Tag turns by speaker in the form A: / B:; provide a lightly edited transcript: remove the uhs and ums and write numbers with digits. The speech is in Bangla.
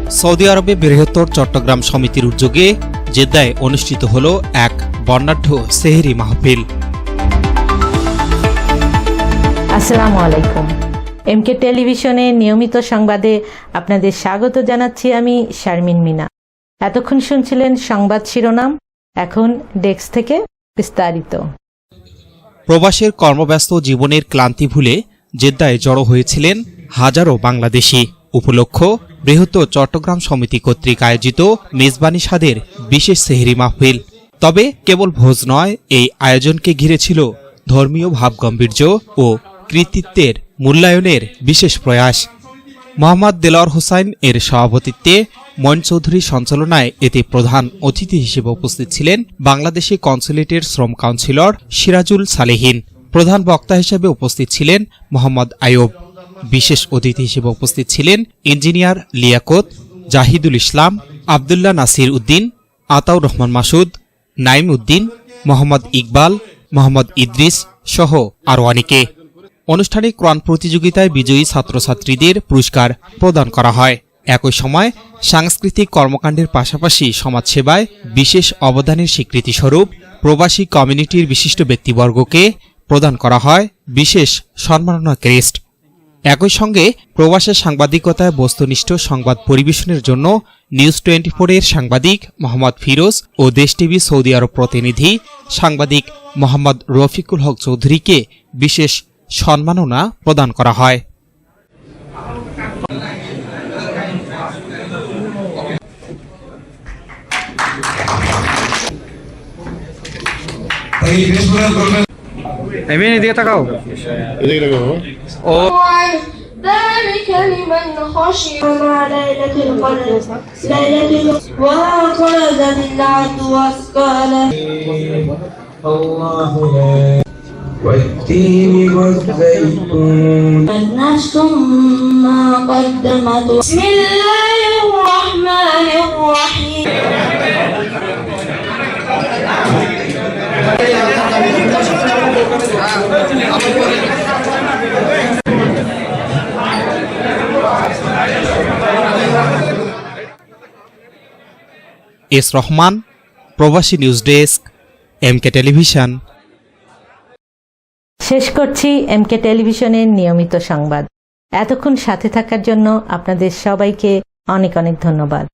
A: সৌদি আরবে বৃহত্তর চট্টগ্রাম সমিতির উদ্যোগে জেদ্দায় অনুষ্ঠিত হল এক বর্ণাঢ্য সেহরি মাহফিল।
B: আসসালামু আলাইকুম। এমকে টেলিভিশনের নিয়মিত সংবাদে আপনাদের স্বাগত জানাচ্ছি আমি শারমিন মিনা। এতক্ষণ শুনছিলেন সংবাদ শিরোনাম, এখন ডেস্ক থেকে বিস্তারিত।
A: প্রবাসের কর্মব্যস্ত জীবনের ক্লান্তি ভুলে জেদ্দায় জড়ো হয়েছিলেন হাজারো বাংলাদেশি। উপলক্ষ বৃহত্তর চট্টগ্রাম সমিতি কর্তৃক আয়োজিত মেজবানি স্বাদের বিশেষ সেহরি মাহফিল। তবে কেবল ভোজ নয়, এই আয়োজনকে ঘিরে ছিল ধর্মীয় ভাবগাম্ভীর্য ও কৃতিত্বের মূল্যায়নের বিশেষ প্রয়াস। মোহাম্মদ দেলোয়ার হোসাইন এর সভাপতিত্বে মঈন চৌধুরীর সঞ্চালনায় এতে প্রধান অতিথি হিসেবে উপস্থিত ছিলেন বাংলাদেশি কনস্যুলেটের শ্রম কাউন্সিলর সিরাজুল সালেহীন। প্রধান বক্তা হিসেবে উপস্থিত ছিলেন মোহাম্মদ আয়ুব। বিশেষ অতিথি হিসেবে উপস্থিত ছিলেন ইঞ্জিনিয়ার লিয়াকত, জাহিদুল ইসলাম, আবদুল্লাহ নাসির উদ্দিন, আতাউর রহমান মাসুদ, নাইম উদ্দিন, মোহাম্মদ ইকবাল, মোহাম্মদ ইদ্রিস সহ আরও অনেকে। অনুষ্ঠানে কোরআন প্রতিযোগিতায় বিজয়ী ছাত্রছাত্রীদের পুরস্কার প্রদান করা হয়। একই সময় সাংস্কৃতিক কর্মকাণ্ডের পাশাপাশি সমাজসেবায় বিশেষ অবদানের স্বীকৃতিস্বরূপ প্রবাসী কমিউনিটির বিশিষ্ট ব্যক্তিবর্গকে প্রদান করা হয় বিশেষ সম্মাননা ক্রেস্ট। একই সঙ্গে প্রবাসের সাংবাদিকতায় বস্তুনিষ্ঠ সংবাদ পরিবেশনের জন্য নিউজ 24 এর সাংবাদিক মোহাম্মদ ফিরোজ ও দেশ টিভি সৌদি আরব প্রতিনিধি সাংবাদিক মোহাম্মদ রফিকুল হক চৌধুরীকে বিশেষ সম্মাননা প্রদান করা হয়।
C: এদিকে তাকাও।
D: ذلك لمن خشي ليلة القدر وأخرج العبد وأثقاله الله والتين والزيتون نفس ما قدمت بسم الله الرحمن الرحيم
A: এস রহমান, প্রবাসী নিউজ ডেস্ক, এমকে টেলিভিশন।
B: শেষ করছি এমকে টেলিভিশনের নিয়মিত সংবাদ। এতক্ষণ সাথে থাকার জন্য আপনাদের সবাইকে অনেক অনেক ধন্যবাদ।